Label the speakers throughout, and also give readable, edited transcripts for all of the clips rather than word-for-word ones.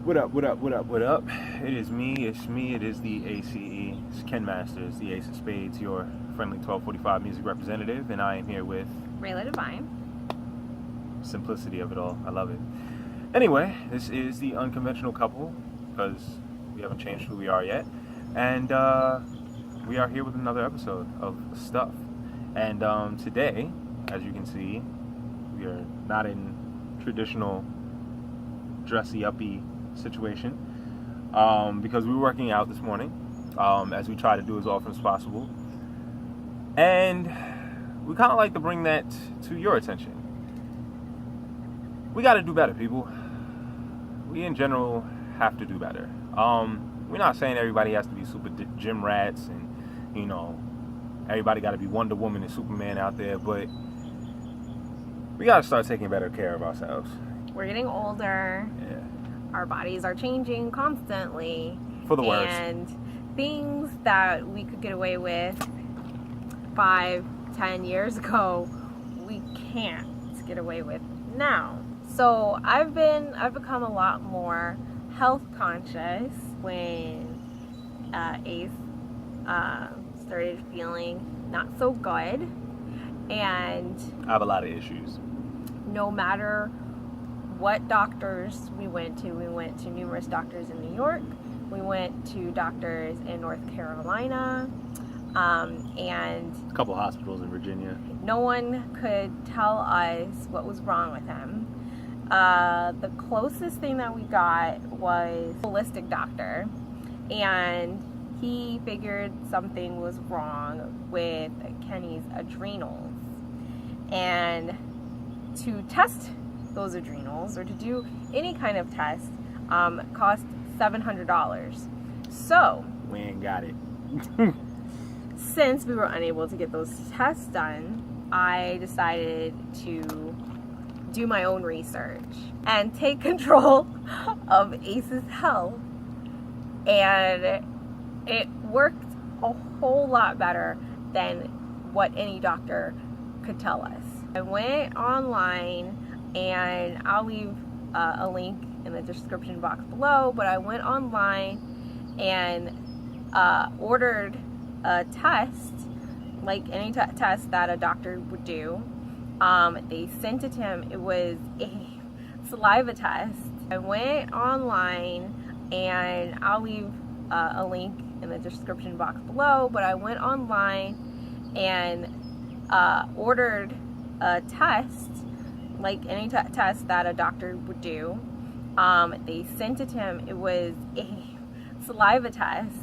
Speaker 1: What up, what up, what up, what up? It is me, it is the ACE. It's Ken Masters, the Ace of Spades, your friendly 1245 music representative, and I am here with
Speaker 2: Rayla Divine.
Speaker 1: simplicity of it all. I love it. Anyway, this is the unconventional couple, because we haven't changed who we are yet, and we are here with another episode of Stuff. And today, as you can see, we are not in traditional dressy-uppy situation because we were working out this morning, as we try to do as often as possible, and we kind of like to bring that to your attention. We got to do better, people. We in general have to do better. We're not saying everybody has to be super gym rats and everybody got to be Wonder Woman and Superman out there, but we got to start taking better care of ourselves.
Speaker 2: We're getting older.
Speaker 1: Yeah.
Speaker 2: Our bodies are changing constantly.
Speaker 1: For the worse.
Speaker 2: And things that we could get away with 5-10 years ago, we can't get away with now. So I've become a lot more health conscious when Ace started feeling not so good. And
Speaker 1: I have a lot of issues.
Speaker 2: no matter what doctors we went to numerous doctors in New York, we went to doctors in North Carolina, and
Speaker 1: A couple hospitals in Virginia.
Speaker 2: no one could tell us what was wrong with him. The closest thing that we got was a holistic doctor, and he figured something was wrong with Kenny's adrenals. And to test those adrenals, or to do any kind of test, cost $700. So
Speaker 1: We ain't got it.
Speaker 2: since we were unable to get those tests done, I decided to do my own research and take control of Ace's health, and it worked a whole lot better than what any doctor could tell us. I went online, and I'll leave a link in the description box below, but I went online and ordered a test, like any test that a doctor would do. They sent it to him. It was a saliva test. I went online, and I'll leave a link in the description box below, but I went online and ordered a test, like any test that a doctor would do. They sent it to him. It was a saliva test,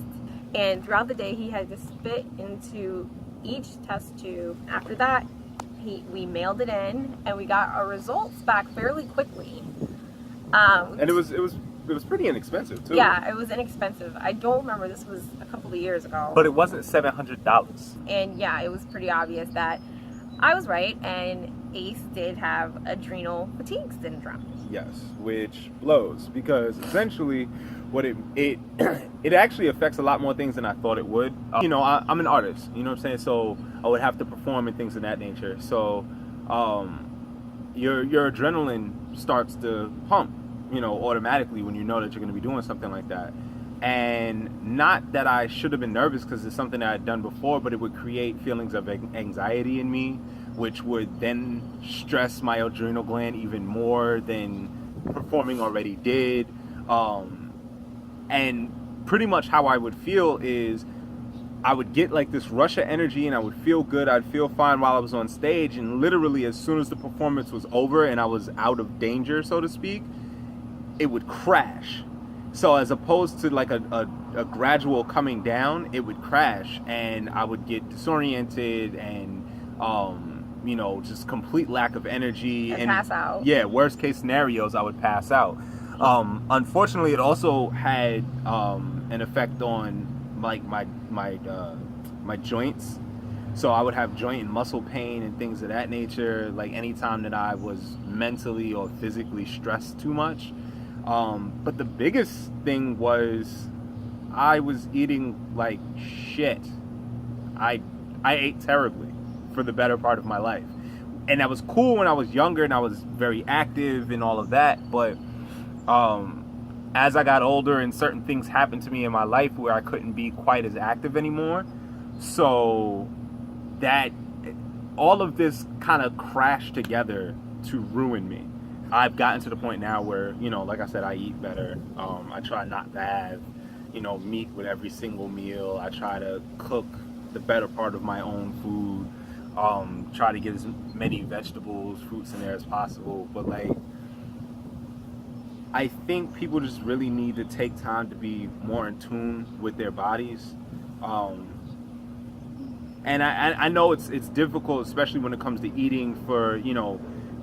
Speaker 2: and throughout the day he had to spit into each test tube. After that, we mailed it in, and we got our results back fairly quickly.
Speaker 1: And it was pretty inexpensive too.
Speaker 2: Yeah, it was inexpensive. I don't remember, this was a couple of years ago.
Speaker 1: But it wasn't $700.
Speaker 2: And yeah, it was pretty obvious that I was right, and Ace did have adrenal fatigue syndrome.
Speaker 1: Yes, which blows, because essentially what it actually affects a lot more things than I thought it would. I'm an artist, you know what I'm saying? So I would have to perform and things of that nature. So your adrenaline starts to pump, automatically when you know that you're going to be doing something like that. And not that I should have been nervous, because it's something that I'd done before, but it would create feelings of anxiety in me, which would then stress my adrenal gland even more than performing already did. And pretty much how I would feel is I would get like this rush of energy, and I would feel good. I'd feel fine while I was on stage, and literally as soon as the performance was over and I was out of danger, so to speak, it would crash. So as opposed to like a gradual coming down, it would crash, and I would get disoriented and just complete lack of energy
Speaker 2: And pass out.
Speaker 1: Yeah, worst case scenarios, I would pass out. Unfortunately, it also had an effect on like my joints. So I would have joint and muscle pain and things of that nature, like anytime that I was mentally or physically stressed too much. But the biggest thing was I was eating like shit. I ate terribly for the better part of my life. And that was cool when I was younger and I was very active and all of that, but as I got older and certain things happened to me in my life where I couldn't be quite as active anymore. So that all of this kind of crashed together to ruin me. I've gotten to the point now where, like I said, I eat better. I try not to have, meat with every single meal. I try to cook the better part of my own food. Try to get as many vegetables, fruits in there as possible. But I think people just really need to take time to be more in tune with their bodies. And I know it's difficult, especially when it comes to eating for,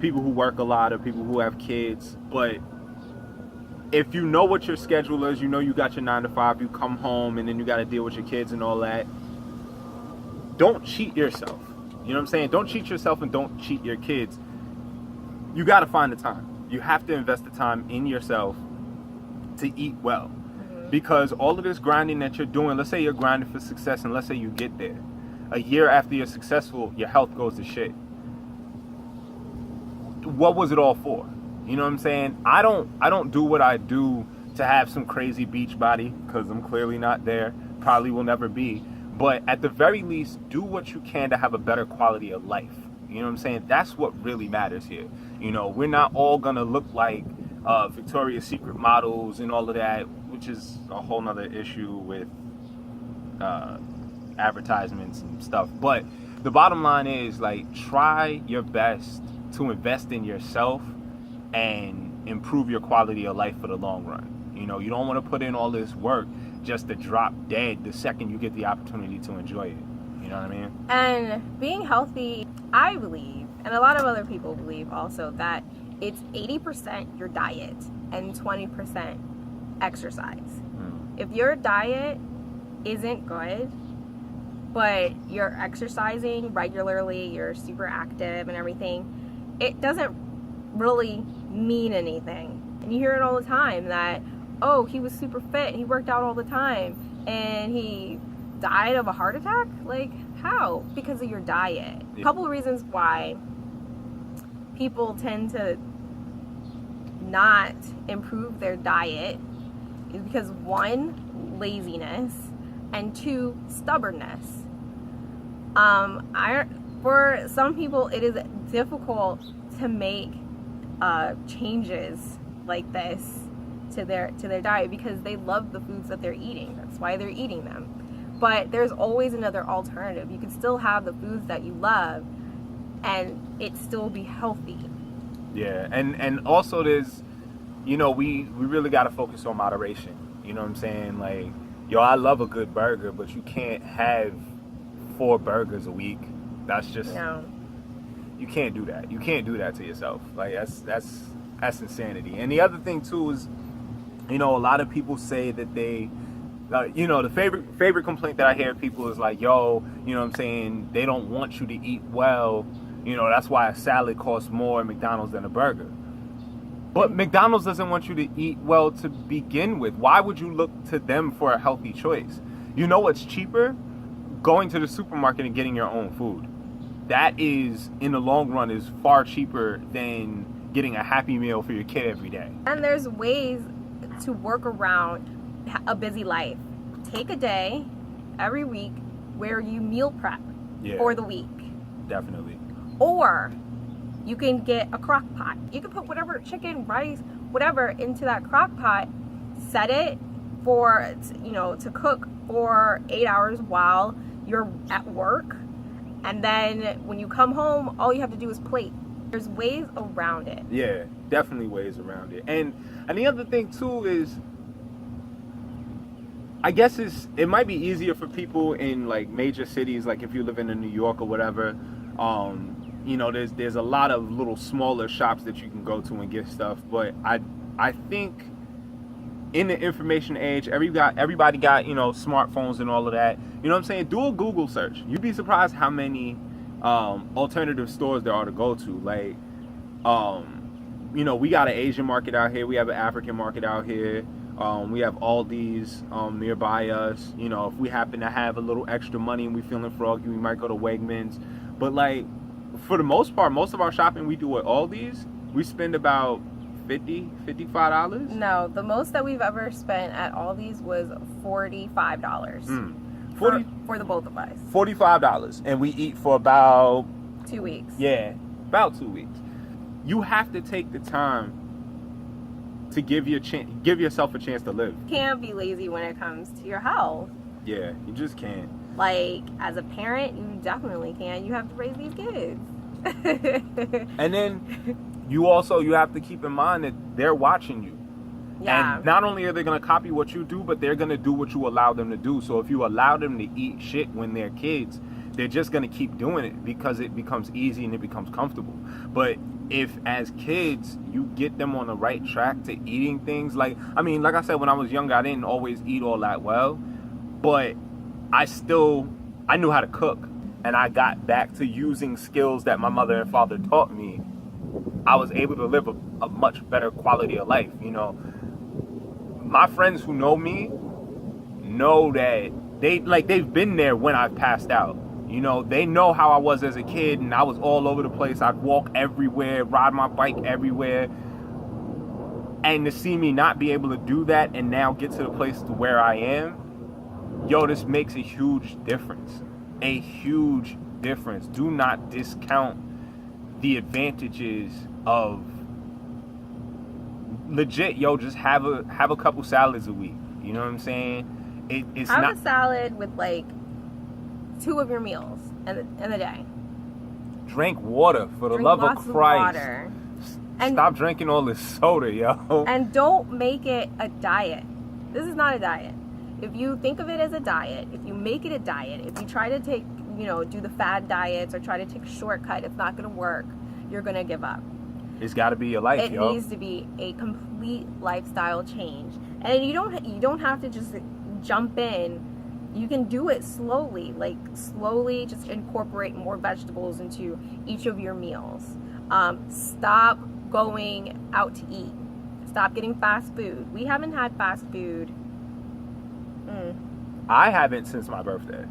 Speaker 1: people who work a lot or people who have kids. But if you know what your schedule is, you got your 9 to 5, you come home and then you got to deal with your kids and all that. Don't cheat yourself. You know what I'm saying? Don't cheat yourself and don't cheat your kids. You got to find the time. You have to invest the time in yourself to eat well. Because all of this grinding that you're doing, let's say you're grinding for success and let's say you get there. A year after you're successful, your health goes to shit. What was it all for? You know what I'm saying? I don't do what I do to have some crazy beach body, because I'm clearly not there. Probably will never be. But at the very least, do what you can to have a better quality of life. You know what I'm saying? That's what really matters here. We're not all gonna look like Victoria's Secret models and all of that, which is a whole nother issue with advertisements and stuff. But the bottom line is, try your best to invest in yourself and improve your quality of life for the long run. You don't want to put in all this work just to drop dead the second you get the opportunity to enjoy it. You know what I mean?
Speaker 2: And being healthy, I believe, and a lot of other people believe also, that it's 80% your diet and 20% exercise. If your diet isn't good, but you're exercising regularly, you're super active and everything, it doesn't really mean anything. And you hear it all the time that, oh, he was super fit, he worked out all the time, and he died of a heart attack? How? Because of your diet. A couple of reasons why people tend to not improve their diet is because, 1, laziness, and 2, stubbornness. For some people, it is difficult to make changes like this to their diet because they love the foods that they're eating. That's why they're eating them. But there's always another alternative. You can still have the foods that you love and it still be healthy.
Speaker 1: Yeah, and also there's, we really got to focus on moderation. You know what I'm saying? I love a good burger, but you can't have 4 burgers a week. That's just,
Speaker 2: no.
Speaker 1: You can't do that. You can't do that to yourself. That's insanity. And the other thing too is, a lot of people say that they, the favorite complaint that I hear people is yo, you know what I'm saying, they don't want you to eat well. That's why a salad costs more at McDonald's than a burger. But McDonald's doesn't want you to eat well to begin with. Why would you look to them for a healthy choice? You know what's cheaper? Going to the supermarket and getting your own food. That is, in the long run, is far cheaper than getting a Happy Meal for your kid every day.
Speaker 2: And there's ways to work around a busy life. Take a day every week where you meal prep for the week.
Speaker 1: Definitely.
Speaker 2: Or you can get a crock pot. You can put whatever, chicken, rice, whatever, into that crock pot. Set it for, to cook for 8 hours while you're at work. And then when you come home, all you have to do is plate. There's ways around it.
Speaker 1: Yeah, definitely ways around it. And the other thing too is, I guess it might be easier for people in major cities, if you live in New York or whatever. There's a lot of little smaller shops that you can go to and get stuff. But I think in the information age, everybody got smartphones and all of that. You know what I'm saying? Do a Google search. You'd be surprised how many alternative stores there are to go to. We got an Asian market out here. We have an African market out here. We have Aldi's nearby us. If we happen to have a little extra money and we feeling froggy, we might go to Wegmans. But for the most part, most of our shopping we do at Aldi's. We spend about $55?
Speaker 2: No, the most that we've ever spent at Aldi's was $45 for the both of us.
Speaker 1: $45, and we eat for about
Speaker 2: 2 weeks.
Speaker 1: Yeah, about 2 weeks. You have to take the time to give yourself a chance to live.
Speaker 2: You can't be lazy when it comes to your health.
Speaker 1: Yeah, you just can't.
Speaker 2: Like, as a parent, you definitely can. You have to raise these kids.
Speaker 1: And then you have to keep in mind that they're watching you.
Speaker 2: Yeah.
Speaker 1: And not only are they going to copy what you do, but they're going to do what you allow them to do. So if you allow them to eat shit when they're kids, they're just going to keep doing it because it becomes easy and it becomes comfortable. But if as kids you get them on the right track to eating things like I said, when I was younger, I didn't always eat all that well, but I knew how to cook, and I got back to using skills that my mother and father taught me. I was able to live a much better quality of life. You know, my friends who know me know that they've been there when I've passed out. You know, they know how I was as a kid, and I was all over the place. I'd walk everywhere, ride my bike everywhere. And to see me not be able to do that and now get to the place to where I am, this makes a huge difference. A huge difference. Do not discount the advantages of legit, just have a couple salads a week. You know what I'm saying? It's
Speaker 2: have
Speaker 1: not
Speaker 2: a salad with like 2 of your meals in the day.
Speaker 1: Drink water, for the love of Christ.
Speaker 2: Water.
Speaker 1: Stop drinking all this soda, yo.
Speaker 2: And don't make it a diet. This is not a diet. If you think of it as a diet, if you make it a diet, if you try to take, do the fad diets or try to take a shortcut, it's not going to work. You're going to give up.
Speaker 1: It's got to be your life,
Speaker 2: It needs to be a complete lifestyle change. And you don't have to just jump in. You can do it slowly, slowly just incorporate more vegetables into each of your meals. Stop going out to eat. Stop getting fast food. We haven't had fast food.
Speaker 1: I haven't since my birthday.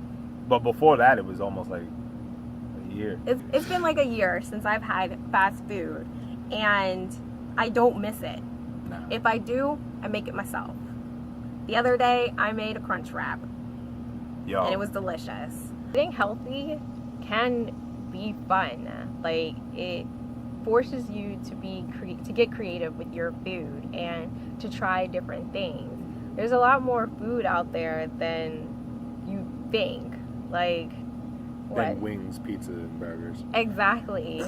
Speaker 1: But before that, it was almost like a year.
Speaker 2: It's been like a year since I've had fast food. And I don't miss it.
Speaker 1: No.
Speaker 2: If I do, I make it myself. The other day, I made a crunch wrap.
Speaker 1: Yo.
Speaker 2: And it was delicious. Eating healthy can be fun. Like, it forces you to get creative with your food and to try different things. There's a lot more food out there than you think. Like, what?
Speaker 1: Than wings, pizza, and burgers.
Speaker 2: Exactly.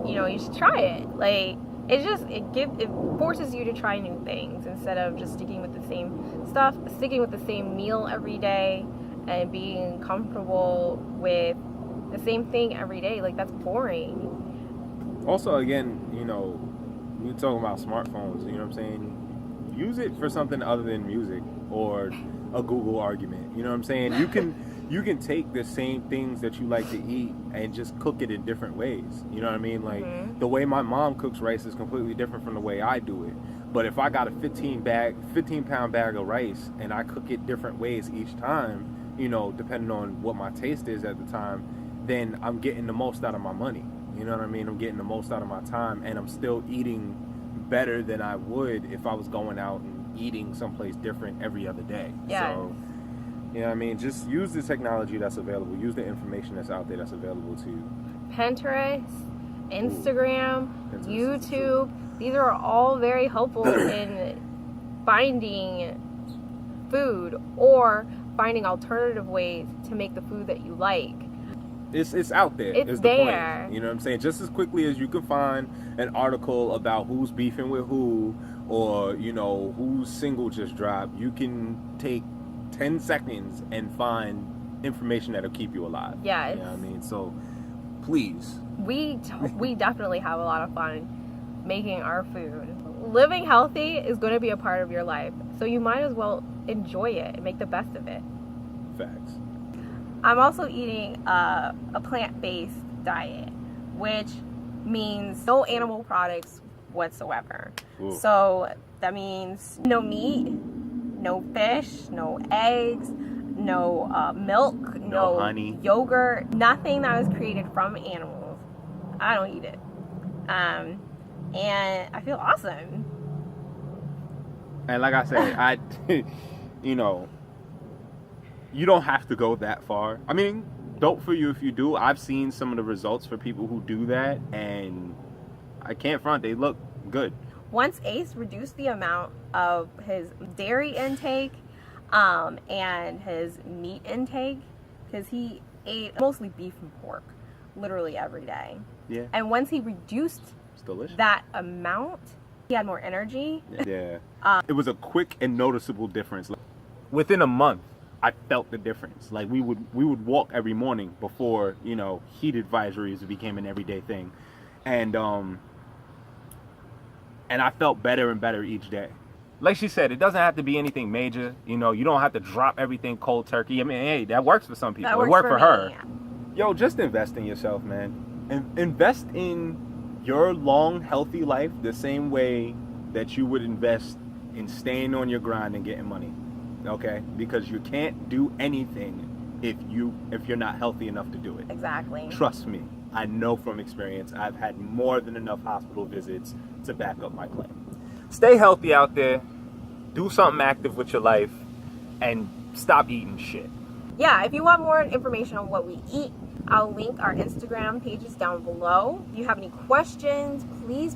Speaker 2: You should try it. Like, it forces you to try new things instead of just sticking with the same stuff, sticking with the same meal every day, and being comfortable with the same thing every day. Like, that's boring.
Speaker 1: Also, again, we're talking about smartphones, you know what I'm saying? Use it for something other than music or a Google argument. You know what I'm saying? You can take the same things that you like to eat and just cook it in different ways. You know what I mean? Like, the way my mom cooks rice is completely different from the way I do it. But if I got a 15-pound bag of rice and I cook it different ways each time, depending on what my taste is at the time, then I'm getting the most out of my money. You know what I mean? I'm getting the most out of my time, and I'm still eating better than I would if I was going out and eating someplace different every other day.
Speaker 2: Yeah.
Speaker 1: So, you know what I mean? Just use the technology that's available. Use the information that's out there that's available to you.
Speaker 2: Pinterest, Instagram,
Speaker 1: Pinterest,
Speaker 2: YouTube. These are all very helpful in finding food or finding alternative ways to make the food that you like.
Speaker 1: It's out there.
Speaker 2: It's
Speaker 1: is the
Speaker 2: there.
Speaker 1: Point. You know what I'm saying? Just as quickly as you can find an article about who's beefing with who, or whose single just dropped, you can take 10 seconds and find information that'll keep you alive.
Speaker 2: Yeah.
Speaker 1: You know what I mean? So please.
Speaker 2: We definitely have a lot of fun making our food. Living healthy is going to be a part of your life, so you might as well enjoy it and make the best of it.
Speaker 1: Facts.
Speaker 2: I'm also eating a plant-based diet, which means no animal products whatsoever.
Speaker 1: Ooh.
Speaker 2: So that means no meat, no fish, no eggs, no milk,
Speaker 1: No honey,
Speaker 2: yogurt, nothing that was created from animals. I don't eat it. And I feel awesome.
Speaker 1: And like I said, you know, you don't have to go that far. I mean, dope for you if you do. I've seen some of the results for people who do that, and I can't front, they look good.
Speaker 2: Once Ace reduced the amount of his dairy intake and his meat intake, because he ate mostly beef and pork literally every day.
Speaker 1: Yeah.
Speaker 2: And once he reduced
Speaker 1: It's delicious.
Speaker 2: that amount, he had more energy.
Speaker 1: Yeah. It was a quick and noticeable difference. Like, within a month, I felt the difference. Like we would walk every morning before, you know, heat advisories became an everyday thing. And I felt better and better each day. Like she said, it doesn't have to be anything major. You know, you don't have to drop everything cold turkey. I mean, hey, that works for some people.
Speaker 2: That
Speaker 1: It worked for her.
Speaker 2: me.
Speaker 1: Yo, just invest in yourself, man. Invest in your long, healthy life the same way that you would invest in staying on your grind and getting money. Okay? Because you can't do anything if you're not healthy enough to do it.
Speaker 2: Exactly.
Speaker 1: Trust me. I know from experience. I've had more than enough hospital visits to back up my claim. Stay healthy out there. Do something active with your life. And stop eating shit.
Speaker 2: Yeah, if you want more information on what we eat, I'll link our Instagram pages down below. If you have any questions, please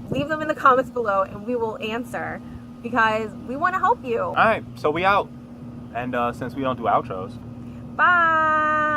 Speaker 2: leave them in the comments below and we will answer because we want to help you.
Speaker 1: All right, so we out. And since we don't do outros,
Speaker 2: Bye.